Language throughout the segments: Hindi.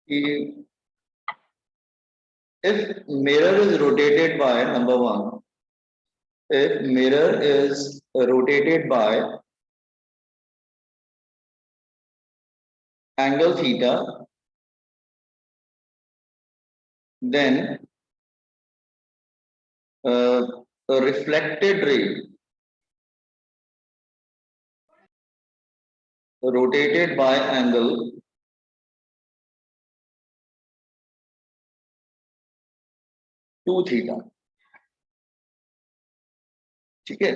कि if mirror is rotated by number one, if mirror is rotated by angle theta, then a reflected ray rotated by angle two theta. ठीक है,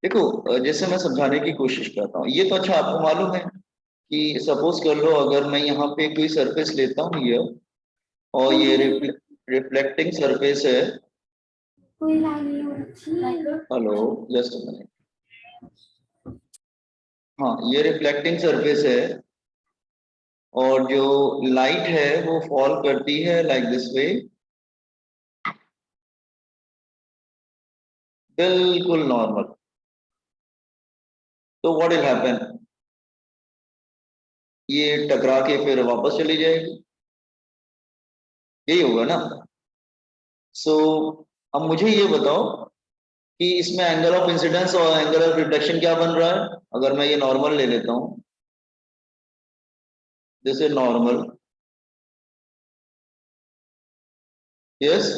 देखो जैसे मैं समझाने की कोशिश करता हूँ, ये तो अच्छा आपको मालूम है कि सपोज कर लो अगर मैं यहाँ पे कोई सरफेस लेता हूँ ये, और ये रिफ्लेक्टिंग सरफेस है। Hello, just a minute. हाँ, ये रिफ्लेक्टिंग सरफेस है और जो लाइट है वो फॉल करती है लाइक दिस वे, बिल्कुल नॉर्मल। तो व्हाट विल हैपन, ये टकरा के फिर वापस चली जाएगी, यही होगा ना। सो अब मुझे ये बताओ कि इसमें एंगल ऑफ इंसिडेंस और एंगल ऑफ रिफ्लेक्शन क्या बन रहा है। अगर मैं ये नॉर्मल ले लेता हूं, this is normal, yes,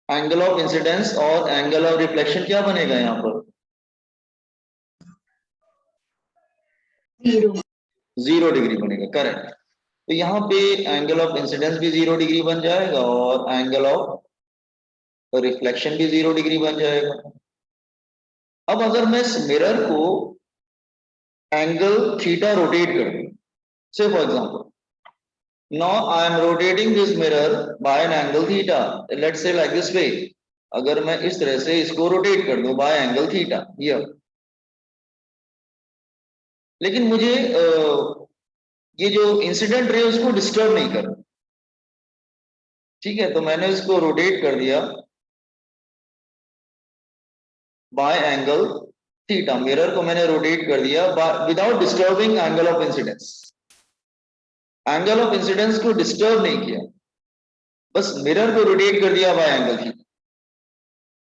angle of incidence और एंगल ऑफ रिफ्लेक्शन क्या बनेगा यहाँ पर, जीरो डिग्री बनेगा, करेक्ट। तो यहाँ पे एंगल ऑफ इंसिडेंस भी 0 डिग्री बन जाएगा और एंगल ऑफ रिफ्लेक्शन भी 0 डिग्री बन जाएगा। अब अगर मैं इस मिरर को एंगल थीटा रोटेट कर दूं, से for example, now I am rotating this mirror by an angle theta. Let's say like this way. अगर मैं इस तरह से इसको रोटेट कर दूं by angle theta here, लेकिन मुझे ये जो इंसिडेंट रे उसको डिस्टर्ब नहीं करना। ठीक है, तो मैंने इसको रोटेट कर दिया बाय एंगल थीटा, मिरर को मैंने रोटेट कर दिया without disturbing angle of incidence. Angle of incidence को डिस्टर्ब नहीं किया, बस मिरर को रोटेट कर दिया bye angle theta.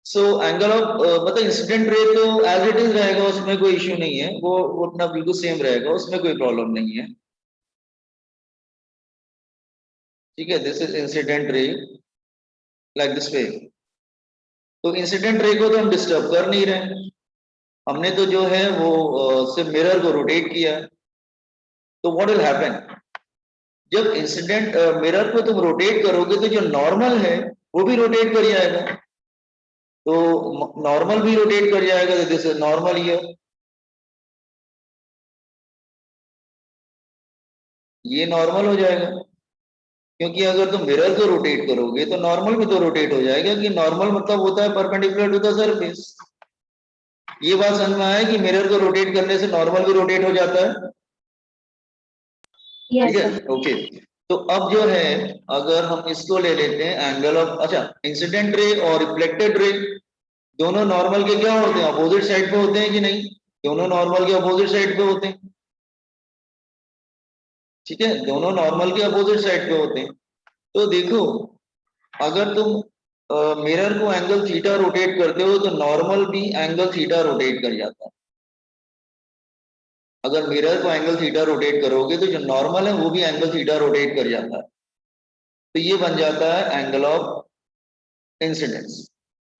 So angle of मतलब इंसिडेंट रे तो एज इट इज रहेगा, उसमें कोई इश्यू नहीं है, वो अपना बिल्कुल सेम रहेगा, उसमें कोई प्रॉब्लम नहीं है। ठीक है, this is incident ray like this वे। तो इंसिडेंट रे को तो हम डिस्टर्ब कर नहीं रहे, हमने तो जो है वो सिर्फ मिरर को रोटेट किया। तो व्हाट विल हैपन, जब इंसिडेंट मिरर को तुम रोटेट करोगे तो जो नॉर्मल है वो भी रोटेट कर जाएगा, तो नॉर्मल भी रोटेट कर जाएगा, तो दिस इज नॉर्मल हियर, ये नॉर्मल हो जाएगा। क्योंकि अगर तुम मिरर को रोटेट करोगे तो नॉर्मल भी तो रोटेट हो जाएगा, कि नॉर्मल मतलब होता है परपेंडिकुलर टू द सरफेस। ये बात समझ में आया कि मिरर को रोटेट करने से नॉर्मल भी रोटेट हो जाता है। ठीक है, ओके। तो अब जो है अगर हम इसको ले लेते हैं एंगल ऑफ, अच्छा, इंसिडेंट रे और रिफ्लेक्टेड रे दोनों नॉर्मल के क्या होते हैं, अपोजिट साइड पे होते हैं कि नहीं, दोनों नॉर्मल के अपोजिट साइड पे होते हैं। ठीक है, दोनों नॉर्मल के अपोजिट साइड पे होते हैं। तो देखो, अगर तुम मिरर को एंगल थीटा रोटेट करते हो तो नॉर्मल भी एंगल थीटा रोटेट कर जाता है। अगर मिरर को एंगल थीटा रोटेट करोगे तो जो नॉर्मल है वो भी एंगल थीटा रोटेट कर जाता है, तो ये बन जाता है एंगल ऑफ इंसिडेंस।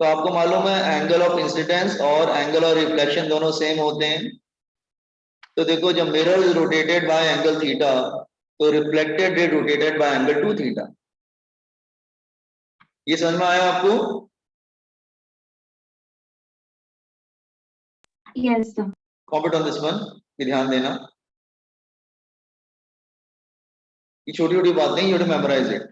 तो आपको मालूम है एंगल ऑफ इंसिडेंस और एंगल ऑफ रिफ्लेक्शन दोनों सेम होते हैं। तो देखो, जब mirror is rotated by angle theta तो reflected ray rotated by angle two theta. ये समझ में आया आपको? Yes sir. Comment on this one, ध्यान देना, ये छोटी छोटी बात नहीं, यू टू मेमोराइज इट।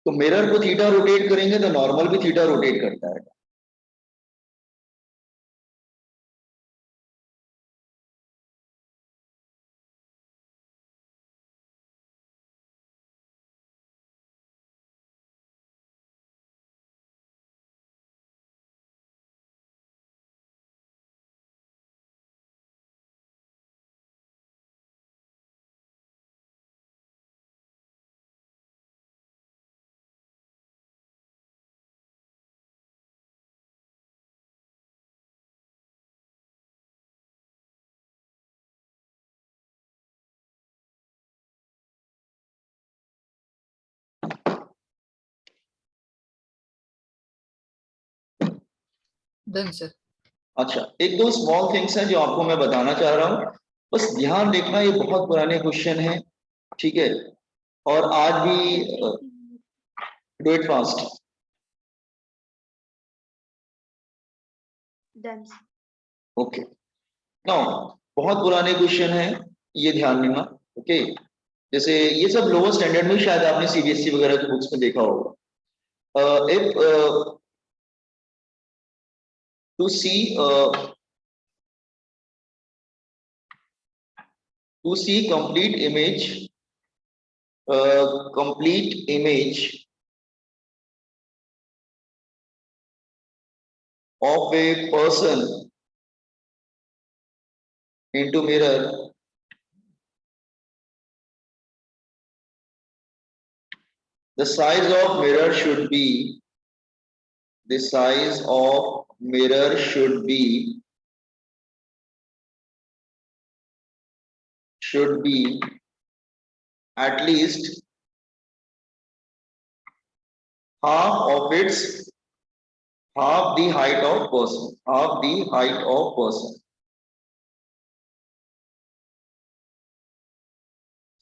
तो मिरर को थीटा रोटेट करेंगे तो नॉर्मल भी थीटा रोटेट करता है। Done sir. अच्छा, एक दो स्मॉल थिंग्स हैं जो आपको मैं बताना चाह रहा हूँ, बस ध्यान देखना, ये बहुत पुराने क्वेश्चन है, ठीक है, और आज भी do it fast. Done. Okay, now बहुत पुराने क्वेश्चन है, ये ध्यान देना। ओके, जैसे ये सब लोअर स्टैंडर्ड में शायद आपने सीबीएसई वगैरह की बुक्स में देखा होगा। If to see complete image, complete image of a person into mirror, the size of mirror should be, the size of mirror should be at least half of its, half the height of person, half the height of person,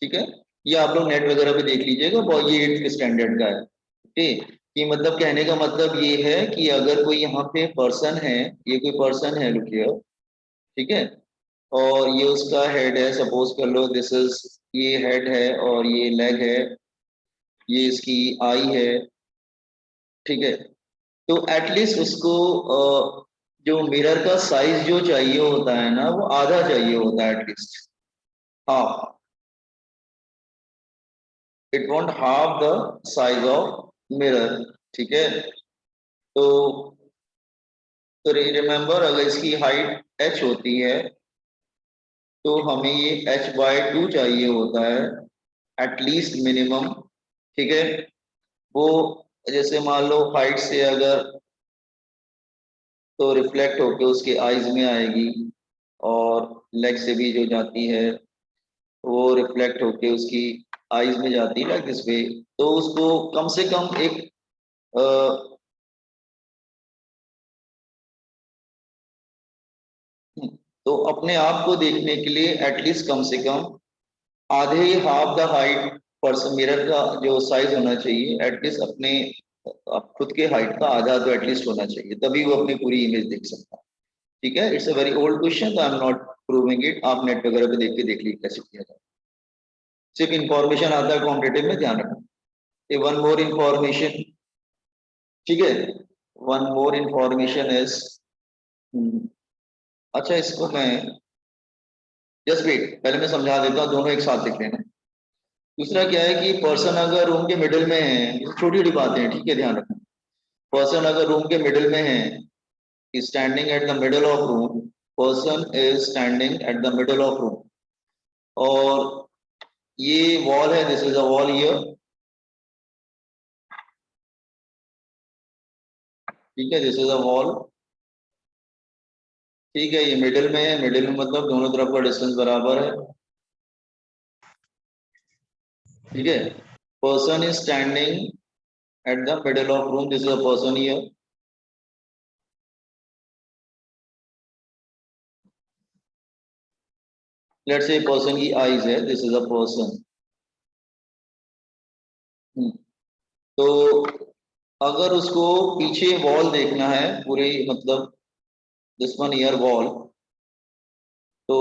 ठीक है। ये आप लोग नेट वगैरह पे देख लीजिएगा, ये 8th स्टैंडर्ड का है। ठीक, कि मतलब कहने का मतलब ये है कि अगर कोई यहाँ पे पर्सन है, ये कोई पर्सन है, लुक हियर, ठीक है, और ये उसका हेड है, सपोज कर लो दिस इज, ये हेड है और ये लेग है, ये इसकी आई है, ठीक है, तो एटलीस्ट उसको जो मिरर का साइज जो चाहिए होता है ना, वो आधा चाहिए होता है at least, half, it won't half the size of mirror, ठीक है। तो रिमेंबर, अगर इसकी हाइट h होती है तो हमें ये h/2 चाहिए होता है एटलीस्ट मिनिमम, ठीक है। वो जैसे मान लो हाइट से अगर, तो रिफ्लेक्ट होके उसके आईज में आएगी, और लेग से भी जो जाती है वो रिफ्लेक्ट होके उसकी आईज में जाती है, लाइक दिस वे, तो उसको कम से कम एक तो अपने आप को देखने के लिए एटलीस्ट कम से कम आधे, half the height person, mirror का जो साइज होना चाहिए एटलीस्ट अपने खुद के हाइट का आधा तो एटलीस्ट होना चाहिए, तभी वो अपनी पूरी इमेज देख सकता है, ठीक है। It's a very old question, I am not proving it, आप नेट वगैरह पे देख के देख लीजिए कैसे किया जाए, सिर्फ इंफॉर्मेशन आता है कॉम्पिटेटिव में, ध्यान रखना। ये वन मोर इंफॉर्मेशन, ठीक है, वन मोर इंफॉर्मेशन इज, अच्छा इसको मैं जस्ट वेट, पहले मैं समझा देता हूँ, दोनों एक साथ लिख लेना। दूसरा क्या है कि पर्सन अगर रूम के मिडिल में है, छोटी छोटी बातें हैं, ठीक है, ध्यान रखना। पर्सन अगर रूम के मिडिल में है, standing at the middle of room, person is standing at the middle of room, और ये वॉल है, this is a wall here, ठीक है, दिस इज अ वॉल, ठीक है, ये मिडिल में है, मिडिल में मतलब दोनों तरफ का डिस्टेंस बराबर है, ठीक है। Person is standing at the middle of room, this is a person here, let's say person की आईज है, दिस इज अ पर्सन, तो अगर उसको पीछे वॉल देखना है पूरे, मतलब दिस वन ईयर वॉल, तो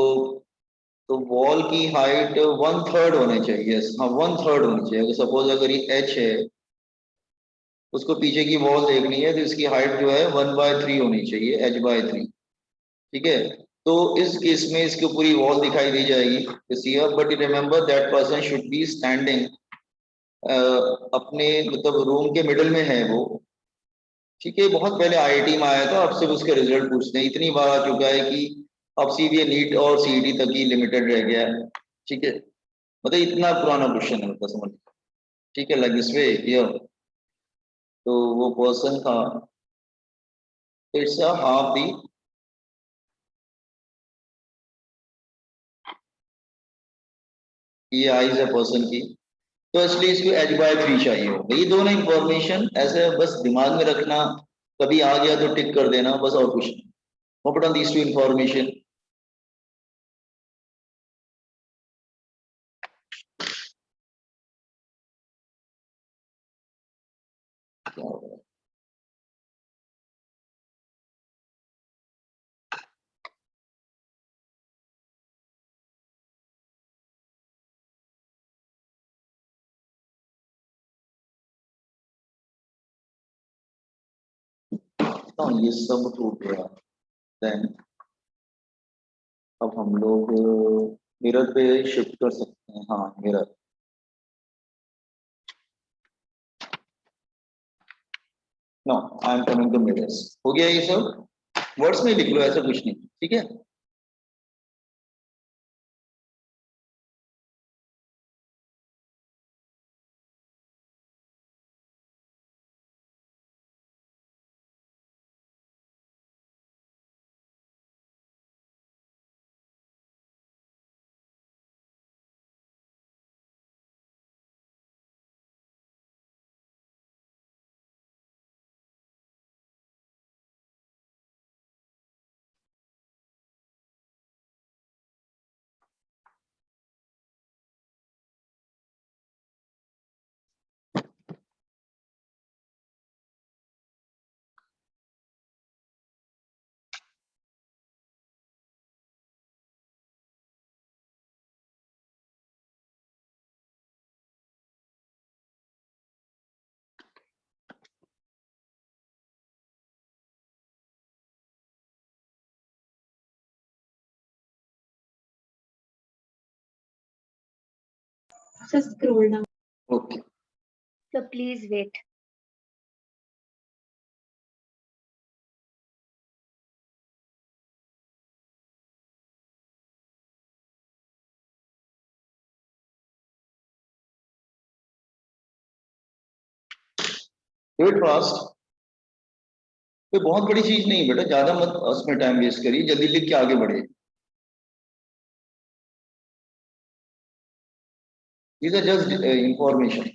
वॉल की हाइट 1/3 होनी चाहिए, हाँ 1/3 होनी चाहिए। सपोज अगर ये h है उसको पीछे की वॉल देखनी है, तो इसकी हाइट जो है 1/3 होनी चाहिए, h/3। ठीक है, तो इस केस में इसकी पूरी वॉल दिखाई दी जाएगी, but remember that person should be standing, अपने मतलब रूम के मिडल में है वो। ठीक है, बहुत पहले आईआईटी में आया था, अब सिर्फ उसके रिजल्ट पूछते हैं, इतनी बार आ चुका है कि अब सीधे नीट और सीईटी तक ही लिमिटेड रह गया है। ठीक है, मतलब इतना पुराना क्वेश्चन है, मतलब समझ। ठीक है, लाइक दिस वे हियर, तो वो पर्सन था, इट्स अ हाफ दी, ये आइज है पर्सन की, तो इसलिए इसको h/3 चाहिए होगा। ये दोनों इंफॉर्मेशन ऐसे बस दिमाग में रखना, कभी आ गया तो टिक कर देना बस, और कुछ नहीं। Note down these two information. ये सब टूट गया, देन अब हम लोग मिरर पे शिफ्ट कर सकते हैं। हाँ, mirror. No, I am coming to mirrors. हो गया ये सब, वर्ड्स में लिख लो, ऐसा कुछ नहीं। ठीक है, So scroll down. Okay. So please wait. Do it fast. कोई बहुत बड़ी चीज नहीं बेटा, ज्यादा मत उसमें टाइम वेस्ट करिए, जल्दी लिख के आगे बढ़े। These are just information.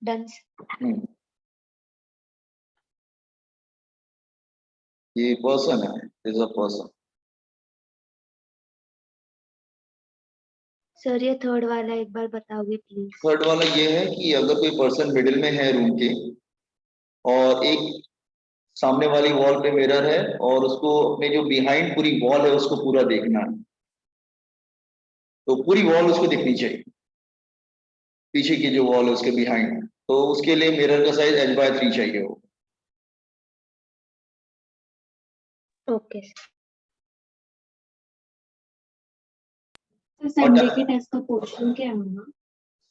Done. ये पर्सन है, इज अ पर्सन। सर ये थर्ड वाला एक बार बताओगे प्लीज। थर्ड वाला ये है कि अगर कोई पर्सन मिडिल में है रूम के, और एक सामने वाली वॉल पे मिरर है, और उसको अपने जो बिहाइंड पूरी वॉल है उसको पूरा देखना है, तो पूरी वॉल उसको दिखनी चाहिए, पीछे की जो वॉल है उसके बिहाइंड, तो उसके लिए मिरर का साइज h/3 चाहिए हो। ओके। तो संडे के टेस्ट का पोर्शन क्या होगा?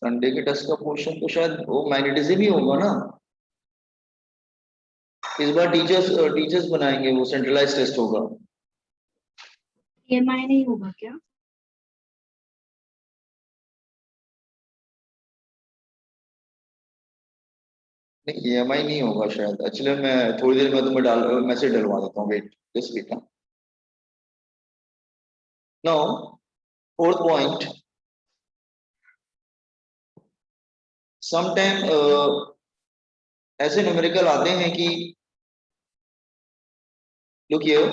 संडे के टेस्ट का पोर्शन तो शायद वो मैग्नेटिज्म ही होगा ना। इस बार टीचर्स बनाएंगे, वो सेंट्रलाइज टेस्ट होगा। EMI नहीं होगा क्या? नहीं, EMI नहीं होगा शायद। एक्चुअली मैं थोड़ी देर में तुम्हें मैसेज डलवा देता हूँ, wait this week. Now fourth point, sometime ऐसे न्यूमेरिकल आते हैं कि लुक हियर,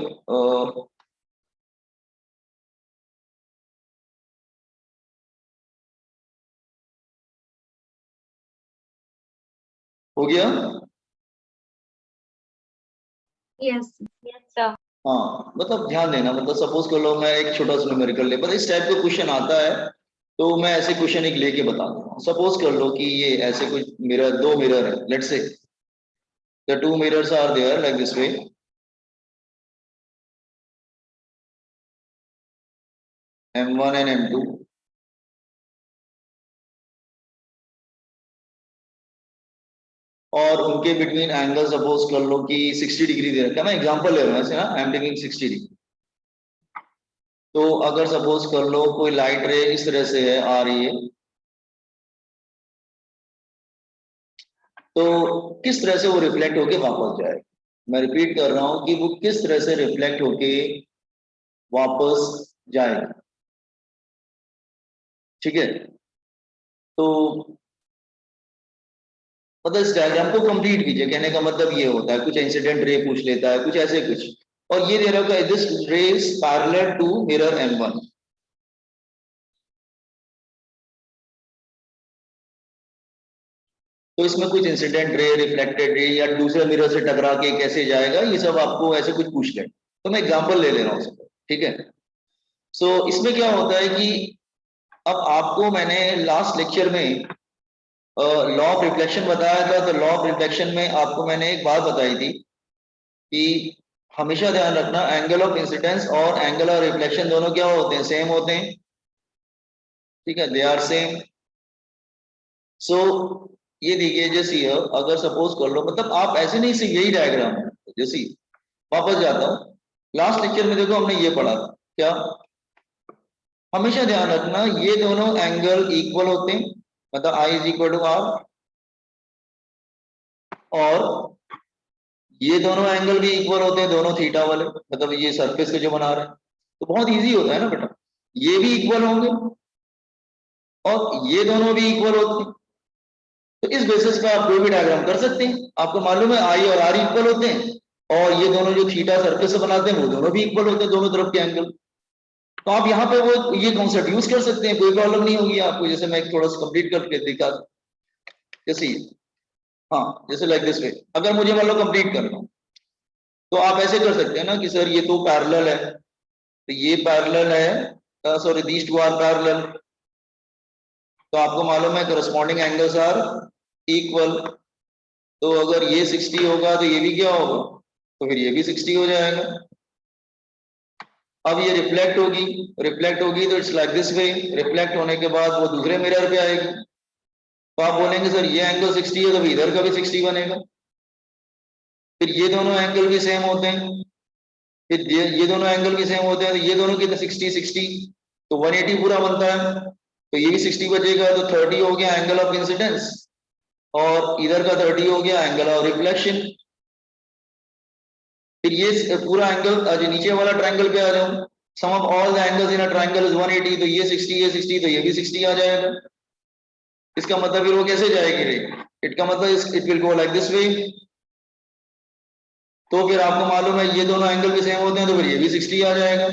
हो गया। Yes yes sir. हाँ, मतलब ध्यान देना, मतलब सपोज कर लो मैं एक छोटा सा न्यूमेरिकल ले, मतलब इस टाइप का क्वेश्चन आता है, तो मैं ऐसे क्वेश्चन एक लेके बता दूंगा। सपोज कर लो कि ये ऐसे कुछ मिरर, दो मिरर है, let's say the two mirrors are there like this way, M1 and M2, और उनके बिटवीन एंगल सपोज कर लो कि 60 डिग्री दे रखा है। मैं एग्जांपल ले रहा हूँ ऐसे ना, आई एम टेकिंग 60 डिग्री। तो अगर सपोज कर लो कोई लाइट रे इस तरह से है, आ रही है, तो किस तरह से वो रिफ्लेक्ट होके वापस जाएगा। मैं रिपीट कर रहा हूं कि वो किस तरह से रिफ्लेक्ट होके वापस जाएगा। ठीक है, तो मतलब इस डायग्राम को कंप्लीट कीजिए। कहने का मतलब ये होता है, कुछ इंसिडेंट रे पूछ लेता है, कुछ ऐसे कुछ, और ये दे रखा है दिस रे is parallel to mirror M1। तो इसमें कुछ इंसिडेंट रे, रिफ्लेक्टेड रे, या दूसरे मिरर से टकरा के कैसे जाएगा, ये सब आपको ऐसे कुछ पूछ ले। तो मैं एग्जांपल ले ले रहा हूँ उसको, ठीक है। सो इसमें क्या होता है कि अब आपको मैंने लास्ट लेक्चर में लॉ ऑफ रिफ्लेक्शन बताया था। तो लॉ ऑफ रिफ्लेक्शन में आपको मैंने एक बात बताई थी कि हमेशा ध्यान रखना, एंगल ऑफ इंसिडेंस और एंगल ऑफ रिफ्लेक्शन दोनों क्या होते हैं, सेम होते हैं। ठीक है, दे आर सेम। सो ये देखिए, जैसे ये अगर सपोज कर लो, मतलब आप ऐसे नहीं, सिर्फ यही डायग्राम है। जैसे वापस जाता हूँ, लास्ट लेक्चर में देखो हमने ये पढ़ा था क्या, हमेशा ध्यान रखना ये दोनों एंगल इक्वल होते हैं, मतलब I is equal to R, और ये दोनों एंगल भी इक्वल होते हैं, दोनों थीटा वाले, मतलब ये सरफेस को जो बना रहे हैं। तो बहुत इजी होता है ना बेटा, ये भी इक्वल होंगे और ये दोनों भी इक्वल होते हैं। तो इस बेसिस पे आप कोई भी डायग्राम कर सकते हैं। आपको मालूम है I और R इक्वल होते हैं, और ये दोनों जो थीटा सरफेस से बनाते हैं वो दोनों भी इक्वल होते हैं, दोनों तरफ के एंगल। तो आप यहाँ पे वो ये कॉन्सेप्ट यूज कर सकते हैं, कोई प्रॉब्लम नहीं होगी आपको। जैसे मैं थोड़ा सा कंप्लीट करके दिखा, जैसे हाँ, जैसे लाइक दिस वे, अगर मुझे मान लो कंप्लीट करना हो, तो आप ऐसे कर सकते हैं ना कि सर ये तो पैरेलल है, तो ये पैरेलल है, sorry these two are parallel. तो आपको मालूम है करस्पॉन्डिंग एंगल्स आर इक्वल। तो अगर ये 60 होगा तो ये भी क्या होगा, तो फिर ये भी 60 हो जाएगा। अब ये रिफ्लेक्ट होगी तो it's like this way, reflect होने के बाद वो दूसरे मिरर पे आएगी। तो आप बोलेंगे सर ये एंगल 60 है, तो इधर का भी 60 बनेगा। फिर ये दोनों एंगल भी सेम होते हैं, फिर ये दोनों एंगल भी सेम होते हैं, तो ये दोनों की 60 60, तो 180 पूरा बनता है। तो ये भी 60 बचेगा, तो 30 हो गया एंगल ऑफ इंसिडेंस, और इधर का 30 हो गया एंगल ऑफ रिफ्लेक्शन। फिर ये पूरा एंगल, जो नीचे वाला ट्रायंगल पे आ जाऊं, sum of all the angles in a triangle is 180, तो ये 60 ये 60, तो ये भी 60 आ जाएगा। इसका मतलब फिर वो कैसे जाएगी रे, इट का मतलब it will go like this वे। तो फिर आपको मालूम है ये दोनों एंगल भी सेम होते हैं, तो फिर ये भी 60 आ जाएगा।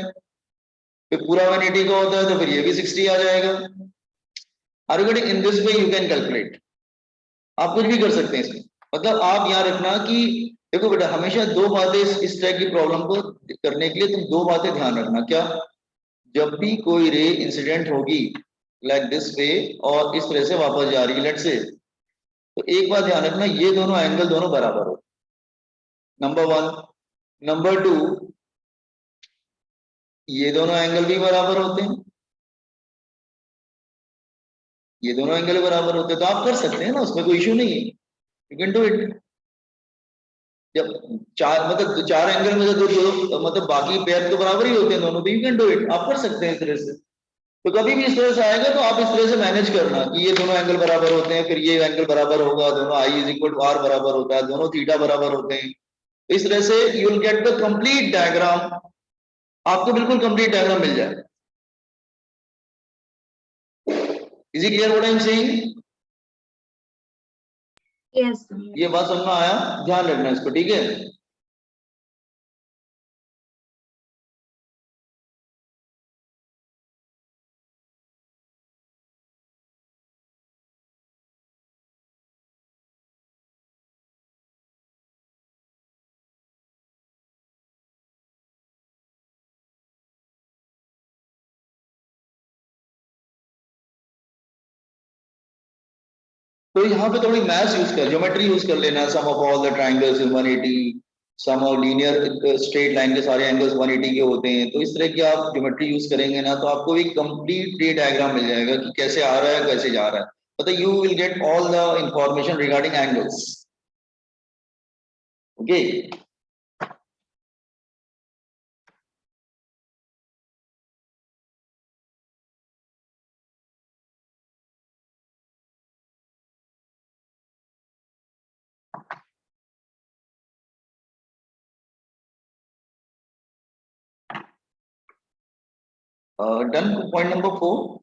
फिर पूरा 180 का होता है, तो फिर ये भी 60 आ जाएगा। Are you getting, in this way you can calculate. आप कुछ भी कर सकते हैं इसमें। मतलब आप याद रखना कि देखो बेटा, हमेशा दो बातें इस तरह की प्रॉब्लम को करने के लिए तुम दो बातें ध्यान रखना। क्या, जब भी कोई रे इंसिडेंट होगी लाइक दिस वे और इस तरह से वापस जा रही है लेट से, तो एक बात ध्यान रखना, ये दोनों एंगल दोनों बराबर हो, नंबर वन। नंबर टू, ये दोनों एंगल भी बराबर होते हैं, ये दोनों एंगल बराबर होते हैं। तो आप कर सकते हैं ना, उसमें कोई इशू नहीं है, यू कैन डू इट। जब चार, मतलब चार एंगल में से दो, मतलब बाकी पेयर तो बराबर ही होते हैं दोनों, तो यू कैन डू इट, आप कर सकते हैं इस तरह से। तो कभी भी इस तरह से आएगा तो आप इस तरह से मैनेज करना कि ये दोनों एंगल बराबर होते हैं, फिर ये एंगल बराबर होगा, दोनों I is equal to R बराबर होता है, दोनों थीटा बराबर होते हैं। इस तरह से you will get the complete diagram, आपको बिल्कुल कंप्लीट डायग्राम मिल जाए। Is it clear what I am saying? Yes. ये बात समझ में आया, ध्यान रखना इसको, ठीक है। तो यहाँ पे थोड़ी मैथ्स यूज कर, ज्योमेट्री यूज कर लेना, sum of all the triangles is 180, sum of linear straight line के सारे एंगल्स 180 के होते हैं। तो इस तरह की आप ज्योमेट्री यूज करेंगे ना, तो आपको एक कंप्लीट डे डायग्राम मिल जाएगा कि कैसे आ रहा है कैसे जा रहा है, मतलब you will get all the information regarding angles. Okay, done. Point number 4।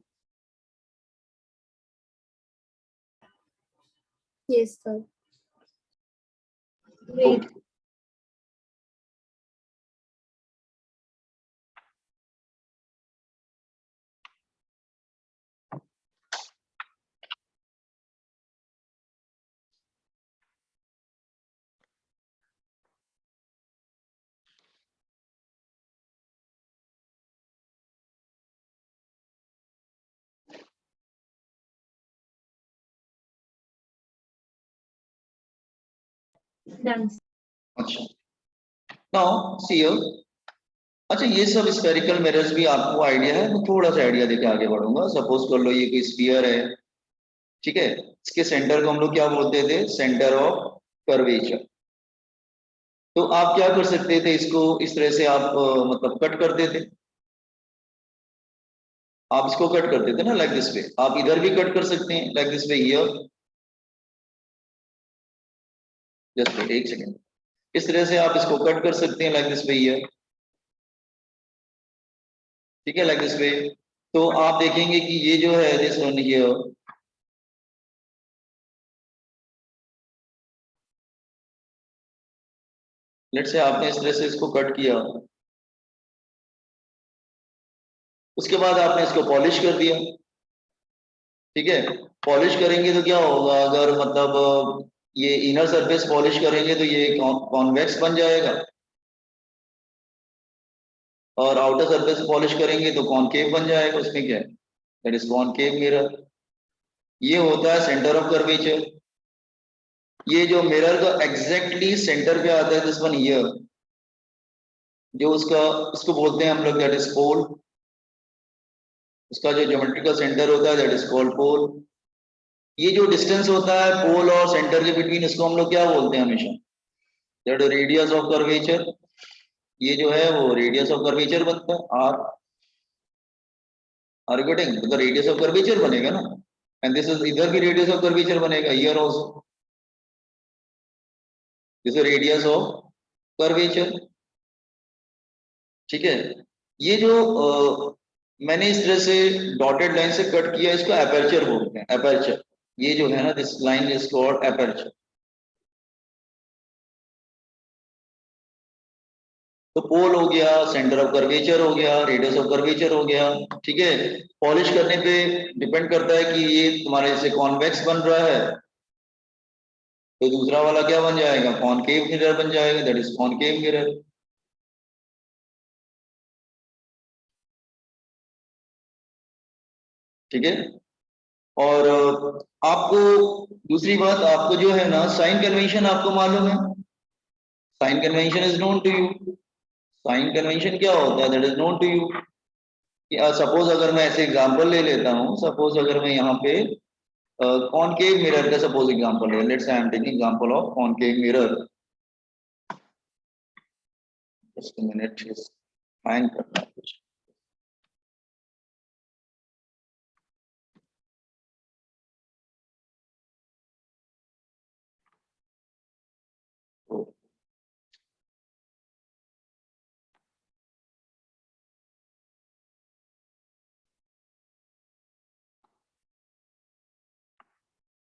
Yes, sir. Wait. Done. अच्छा, नाउ सी हियर। अच्छा, ये सब स्फेरिकल मिरर्स भी आपको आइडिया है, मैं थोड़ा सा आइडिया देके आगे बढ़ूंगा। सपोज कर लो ये कोई स्फीयर है, ठीक है, इसके सेंटर को हम लोग क्या बोलते थे, सेंटर ऑफ कर्वेचर। तो आप क्या कर सकते थे, इसको इस तरह से आप मतलब कट कर देते, आप इसको कट कर देते ना लाइक दिस वे। आप इधर भी कट कर सकते हैं like this way here, just एक सेकेंड, इस तरह से आप इसको कट कर सकते हैं लाइक दिस वे हियर, ठीक है, लाइक दिस वे। तो आप देखेंगे कि ये जो है this one here, let's say आपने इस तरह से इसको कट किया, उसके बाद आपने इसको पॉलिश कर दिया, ठीक है। पॉलिश करेंगे तो क्या होगा, अगर मतलब ये इनर सरफेस पॉलिश करेंगे तो ये कॉन्वेक्स बन जाएगा, और आउटर सरफेस पॉलिश करेंगे तो कॉनकेव बन जाएगा। उसमें क्या है, दैट इज कॉनकेव मिरर। ये होता है सेंटर ऑफ कर्वेचर। ये जो मिरर का एग्जैक्टली सेंटर पे आता है दिस वन हियर, जो उसका उसको बोलते हैं हम लोग दैट इज पोल। उसका जो ज्योमेट्रिकल सेंटर होता है दैट इज कॉल्ड पोल। ये जो डिस्टेंस होता है पोल और सेंटर के बिटवीन, इसको हम लोग क्या बोलते हैं हमेशा, दैट रेडियस ऑफ कर्वेचर। ये जो है वो रेडियस ऑफ कर्वेचर बनता है, आर गेटिंग, तो रेडियस ऑफ कर्वेचर बनेगा ना, एंड दिस इज इधर भी रेडियस ऑफ कर्वेचर बनेगा, here also this is radius of curvature, ठीक है। ये जो मैंने इस तरह से डॉटेड लाइन से कट किया, इसको एपर्चर बोलते हैं, एपर्चर। ये जो है ना this line is called aperture. तो पोल हो गया, सेंटर ऑफ कर्वेचर हो गया, रेडियस ऑफ कर्वेचर हो गया, ठीक है। पॉलिश करने पे डिपेंड करता है कि ये तुम्हारे जैसे कॉन्वेक्स बन रहा है तो दूसरा वाला क्या बन जाएगा, कॉनकेव मिरर बन जाएगा, दैट इज कॉनकेव मिरर, ठीक है। और आपको दूसरी बात, आपको जो है ना साइन कन्वेंशन आपको मालूम है, sign convention is known to you. Sign convention क्या होता है, that is known to you. Suppose अगर मैं ऐसे एग्जांपल ले लेता हूँ, सपोज अगर मैं यहाँ पे कॉनकेव मिरर का सपोज एग्जांपल है, let's I am taking example of concave mirror. Just a minute, fine करना है कुछ।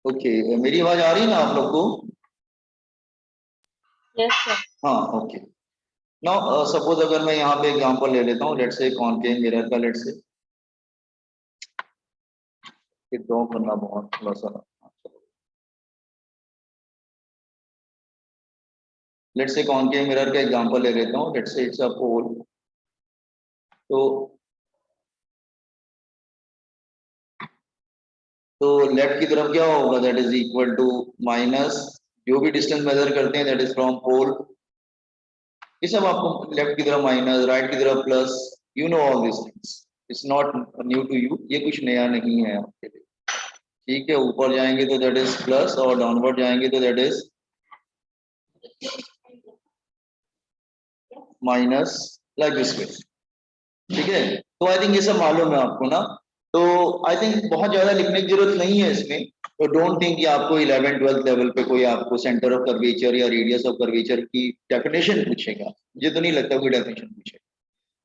ओके, मेरी आवाज आ रही है ना आप लोग को? Yes, sir. हाँ, ओके। नाउ सपोज अगर मैं यहाँ पे एग्जांपल ले लेता हूँ, लेट्स से कॉनकेव मिरर का, लेट्स से ड्रॉ करना बहुत थोड़ा सा, लेट्स से कॉनकेव मिरर का एग्जांपल ले लेता हूँ, लेट्स से इट्स अ पोल। तो तो लेफ्ट की तरफ क्या होगा, that is equal to minus जो भी डिस्टेंस मेजर करते हैं दैट इज फ्रॉम पोल, ये सब आपको लेफ्ट की तरफ माइनस, राइट की तरफ plus, you know all this things, it's not new to you, ये कुछ नया नहीं है आपके लिए। ठीक है, ऊपर जाएंगे तो दैट इज प्लस और डाउनवर्ड जाएंगे तो that is minus, like this वे। ठीक है, तो आई थिंक ये सब मालूम है आपको ना। तो आई थिंक बहुत ज्यादा लिखने की जरूरत नहीं है इसमें। तो डोंट थिंक कि आपको 11th-12th लेवल पे कोई आपको सेंटर ऑफ कर्वेचर या रेडियस ऑफ कर्वेचर की डेफिनेशन पूछेगा, मुझे तो नहीं लगता कोई डेफिनेशन पूछेगा।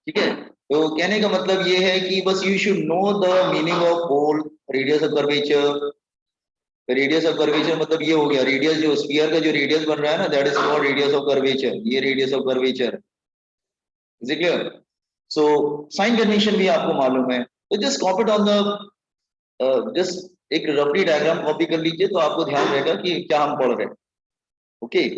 ठीक है, तो कहने का मतलब ये है कि बस you should know the meaning of pole, radius of curvature. Radius of curvature मतलब ये हो गया, रेडियस जो स्फीयर का जो रेडियस बन रहा है ना, that is called radius of curvature, ये radius of curvature. Is it clear? So sign convention भी आपको मालूम है, तो just copy it on the, just एक रफली डायग्राम कॉपी कर लीजिए तो आपको ध्यान रहेगा कि क्या हम पढ़ रहे हैं। ओके,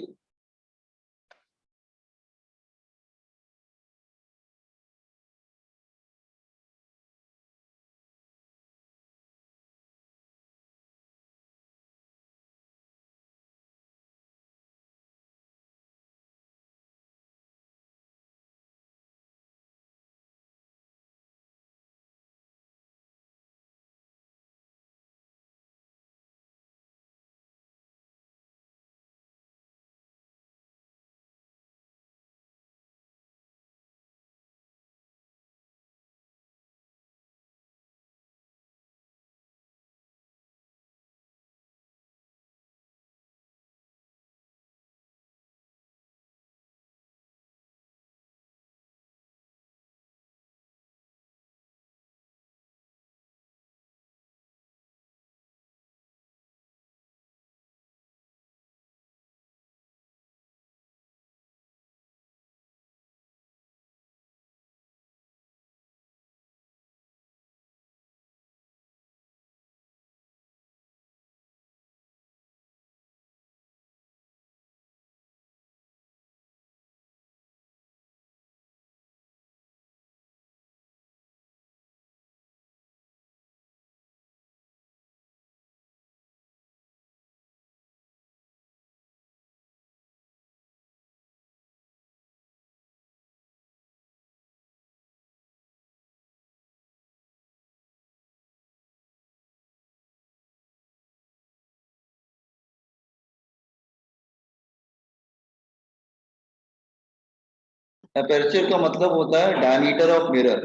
एपर्चर का मतलब होता है diameter of mirror,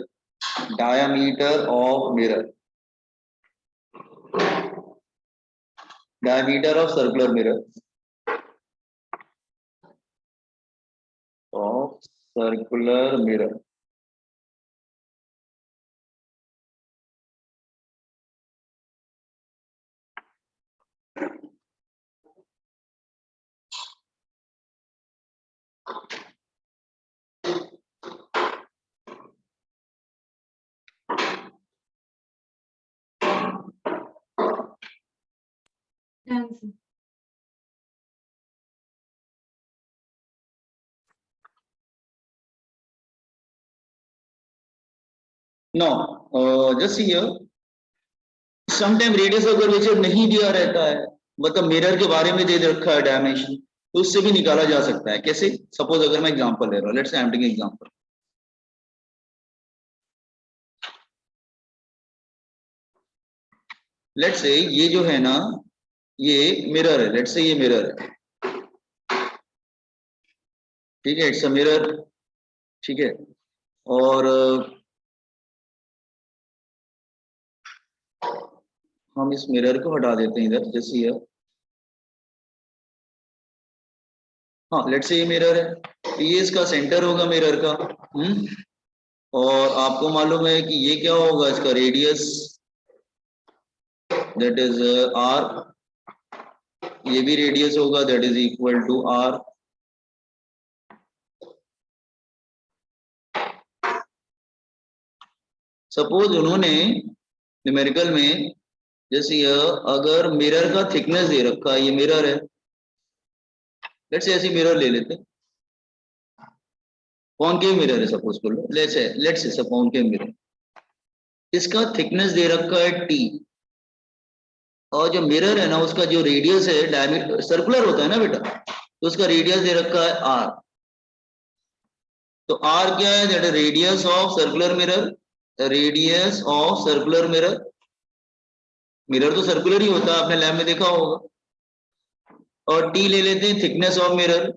diameter of mirror, diameter of circular mirror, of circular mirror. Done, sir. No, just here sometime radius of curvature नहीं दिया रहता है, मतलब मिरर के बारे में दे रखा है डायमेंशन, तो उससे भी निकाला जा सकता है। कैसे? सपोज अगर मैं एग्जांपल ले रहा हूं, let's say I am taking example, let's say ये जो है ना, ये मिरर है, लेट्स से ये मिरर है, ठीक है, इट्स अ मिरर। ठीक है, और हम इस मिरर को हटा देते हैं इधर, जैसे ये, हाँ लेट्स से ये मिरर है, तो ये इसका सेंटर होगा मिरर का। और आपको मालूम है कि ये क्या होगा, इसका रेडियस दैट इज आर, ये भी रेडियस होगा that is equal to R. Suppose उन्होंने न्यूमेरिकल में, जैसे ये अगर मिरर का थिकनेस दे रखा है, ये मिरर है, लेट्स से ऐसी मिरर ले लेते, कॉनकेव मिरर है सपोज कर लो, लेट्स से कॉनकेव मिरर, इसका थिकनेस दे रखा है टी, और जो मिरर है ना उसका जो रेडियस है डायमीटर सर्कुलर होता है ना बेटा, तो उसका रेडियस दे रखा है आर। तो आर क्या है, that radius of circular mirror, radius of circular mirror. Mirror तो सर्कुलर ही होता है, आपने लैब में देखा होगा। और टी ले लेते हैं थिकनेस ऑफ मिरर।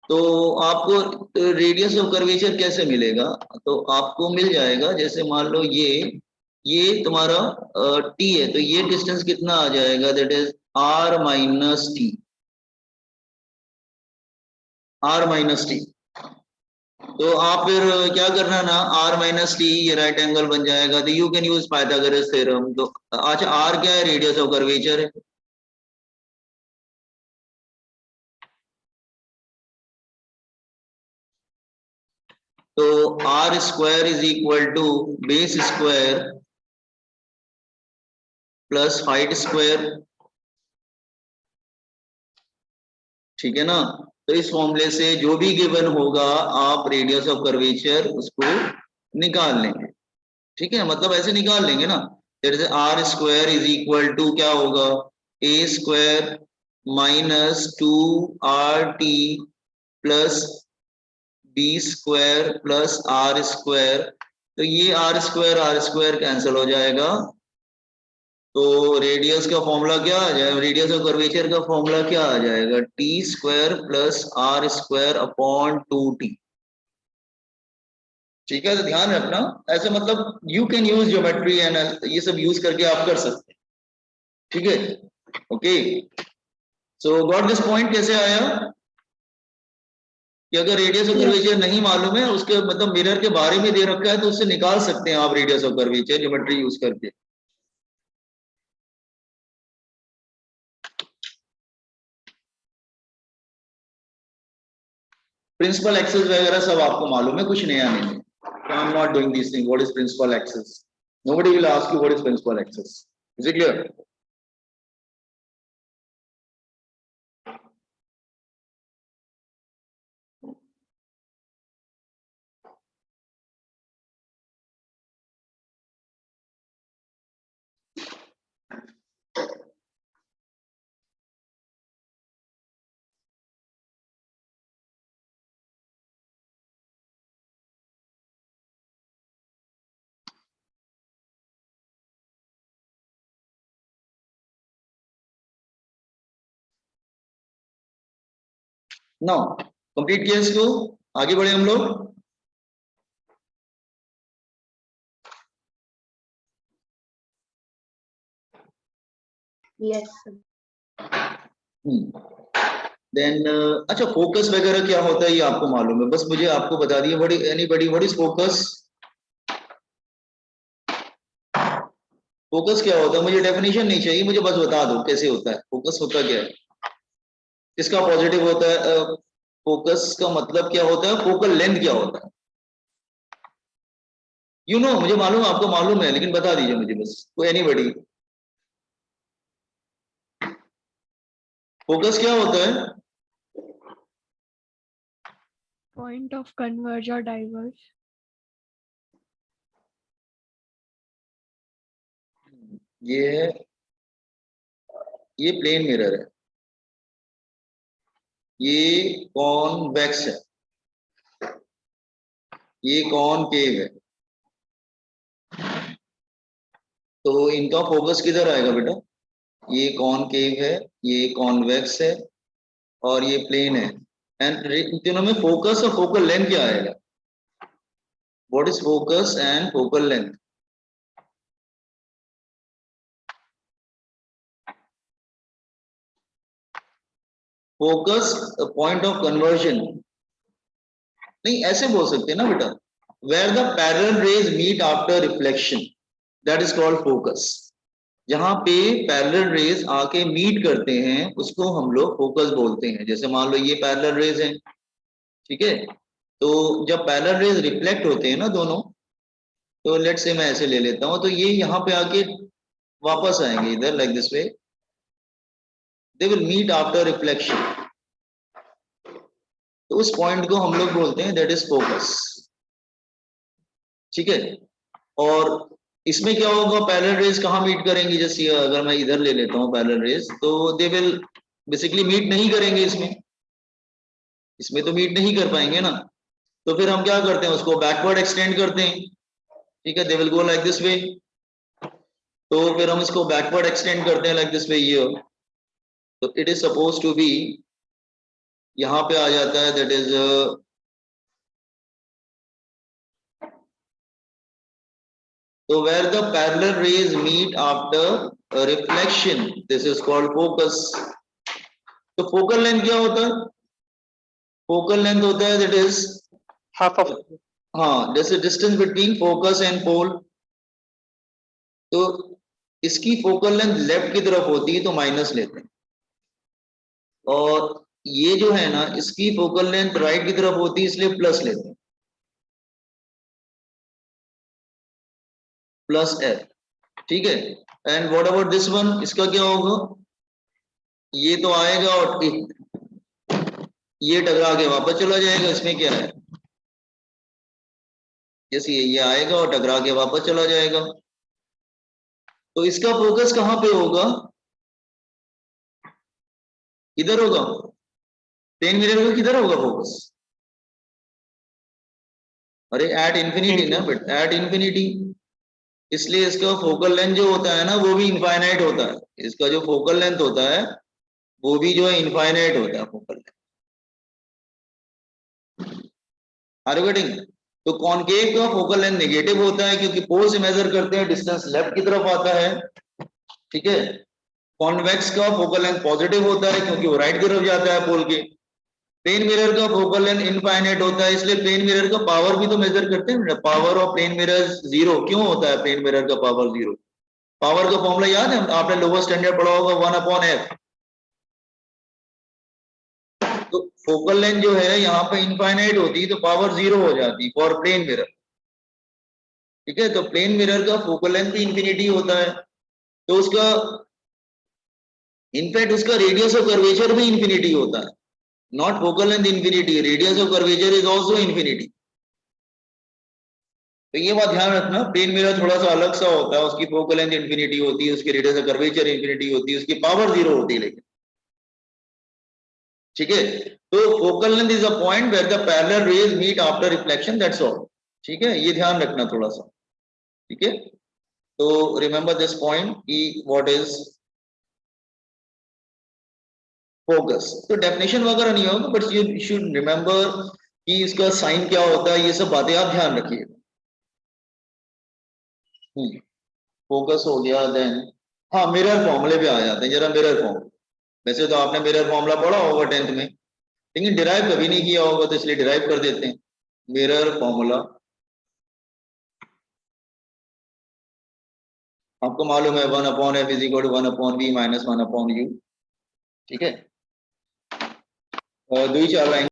तो आपको रेडियस ऑफ कर्वेचर कैसे मिलेगा, तो आपको मिल जाएगा, जैसे मान लो ये तुम्हारा टी है, तो ये डिस्टेंस कितना आ जाएगा, that is R minus T, R minus T. तो आप फिर क्या करना ना, आर माइनस टी ये राइट एंगल बन जाएगा, तो you can use Pythagoras theorem. तो अच्छा आर क्या है, रेडियस ऑफ कर्वेचर है। तो R square is equal to base square plus height square, ठीक है ना। तो इस फॉर्मूले से जो भी गिवन होगा आप रेडियस ऑफ कर्वेचर उसको निकाल लेंगे, ठीक है, मतलब ऐसे निकाल लेंगे ना। जैसे R square is equal to क्या होगा, A square minus 2 RT plus B square plus R square. तो ये आर स्क्वायर कैंसिल हो जाएगा। तो रेडियस का फॉर्मूला क्या आ जाएगा, रेडियस ऑफ कर्वेचर का फॉर्मूला क्या आ जाएगा, T square plus R square upon 2t। ठीक है, तो ध्यान रखना ऐसे, मतलब you can use geometry and ये सब यूज करके आप कर सकते हैं, ठीक है। Okay, so got this point. कैसे आया कि अगर रेडियस ऑफ Yes. कर्वेचर नहीं मालूम है, उसके मतलब मिरर के बारे में दे रखा है, तो उससे निकाल सकते हैं आप radius of curvature geometry use करके। प्रिंसिपल एक्सेस वगैरह सब आपको मालूम है, कुछ नया नहीं है। So I'm not doing these things. What is principal axis? Nobody will ask you what is principal axis. Is it clear? Now, complete किया इसको, आगे बढ़े हम लोग। Yes, sir. देन अच्छा फोकस वगैरह क्या होता है ये आपको मालूम है, बस मुझे आपको बता दिए। What is anybody, what is focus? Focus क्या होता है, मुझे डेफिनेशन नहीं चाहिए, मुझे बस बता दो कैसे होता है फोकस, होता क्या है, किसका पॉजिटिव होता है। फोकस का मतलब क्या होता है, फोकल लेंथ क्या होता है, यू नो, मुझे मालूम है आपको मालूम है, लेकिन बता दीजिए मुझे बस, कोई एनीबॉडी। फोकस क्या होता है? Point of converge or diverge. ये है, ये प्लेन मिरर है, ये कॉन्वेक्स है, ये कॉनकेव है। तो इनका फोकस किधर आएगा बेटा, ये कॉनकेव है, ये कॉन्वेक्स है, और ये प्लेन है। एंड तीनों में फोकस और फोकल लेंथ क्या आएगा, what is focus and focal length? Focus point of convergence, नहीं ऐसे बोल सकते हैं ना बेटा, where the parallel rays meet after reflection, that is called focus. जहां पे पैरेलल रेज आके मीट करते हैं उसको हम लोग फोकस बोलते हैं। जैसे मान लो ये पैरेलल रेज हैं, ठीक है, तो जब पैरेलल रेज रिफ्लेक्ट होते हैं ना दोनों, तो लेट से मैं ऐसे ले लेता हूं, तो ये यहाँ पे आके वापस आएंगे इधर, like this way, they will meet after reflection. तो उस पॉइंट को हम लोग बोलते हैं दैट इज फोकस। ठीक है, और इसमें क्या होगा, पैरेलल रेज कहाँ मीट करेंगी, जैसे अगर मैं इधर ले लेता हूँ पैरेलल रेज, तो दे विल बेसिकली मीट नहीं करेंगे, इसमें तो मीट नहीं कर पाएंगे ना। तो फिर हम क्या करते हैं, उसको बैकवर्ड एक्सटेंड करते हैं। ठीक है, they will go like this वे। तो फिर हम इसको बैकवर्ड एक्सटेंड करते हैं लाइक दिस वे ये। तो it is suppose to be, यहाँ पे आ जाता है that is so where the parallel rays meet after a reflection, this is called focus. तो फोकल लेंथ क्या होता है, फोकल लेंथ होता है दैट इज half of हाँ, जैसे distance between focus and pole. तो इसकी फोकल लेंथ लेफ्ट की तरफ होती है तो माइनस लेते हैं, और ये जो है ना इसकी फोकल लेंथ राइट की तरफ होती है इसलिए प्लस लेते हैं, प्लस एफ। ठीक है, and what about this one, इसका क्या होगा, ये तो आएगा और ये टकरा के वापस चला जाएगा, इसमें क्या है, जैसे ये आएगा और टकरा के वापस चला जाएगा। तो इसका फोकस कहां पे होगा, किधर होगा, प्लेन मिरर में किधर होगा फोकस, अरे एट इंफिनिटी ना, बट एट इंफिनिटी, इसलिए इसका फोकल लेंथ जो होता है ना वो भी इनफाइनाइट होता है, इसका जो फोकल लेंथ होता है वो भी जो है इनफाइनाइट होता है focal length. Are you getting? तो कॉनकेव का फोकल लेंथ नेगेटिव होता है क्योंकि पोल से मेजर करते हैं, डिस्टेंस लेफ्ट की तरफ आता है। ठीक है, कॉन्वेक्स का फोकल लेंथ पॉजिटिव होता है क्योंकि वो राइट की तरफ जाता है पोल के। प्लेन मिरर का फोकल लेंथ इनफाइनाइट होता है, इसलिए प्लेन मिरर का पावर भी तो मेजर करते हैं, power of plane mirror zero. क्यों होता है प्लेन मिरर का पावर जीरो, पावर का फॉर्मूला याद है, आपने लोअर स्टैंडर्ड पढ़ा होगा, 1/f। तो फोकल लेंथ जो है यहाँ पे इनफाइनाइट होती है तो पावर जीरो हो जाती है फॉर प्लेन मिरर। ठीक है, तो प्लेन मिरर का फोकल लेंथ भी इंफिनिटी होता है, तो उसका इनफैक्ट उसका रेडियस ऑफ कर्वेचर भी इंफिनिटी होता है, not focal length infinity, radius of curvature is also infinity. तो ये बात ध्यान रखना, प्लेन मिरर थोड़ा सा अलग सा होता है, उसकी फोकल लेंथ इंफिनिटी होती है, उसकी रेडियस ऑफ कर्वेचर इंफिनिटी होती है, उसकी पावर जीरो होती है लेकिन। ठीक है, तो focal length is a point where the parallel rays meet after reflection, that's all. ठीक है, ये ध्यान रखना थोड़ा सा। ठीक है, तो रिमेंबर दिस पॉइंट कि व्हाट इज फोकस। तो डेफिनेशन वगैरह नहीं होगा, बट यू शुड रिमेंबर कि इसका साइन क्या होता है, ये सब बातें आप ध्यान रखिएगा। फोकस हो गया, देन हाँ मिरर फॉर्मूले पे आ जाते हैं, जरा मिरर फॉर्म। वैसे तो आपने मिरर फॉर्मूला पढ़ा होगा 10th में, लेकिन डिराइव कभी नहीं किया होगा, तो इसलिए डिराइव कर देते हैं। मिरर फॉर्मूला आपको मालूम है, 1/f is equal to 1/v minus 1/u। ठीक है, 2 4 लाइन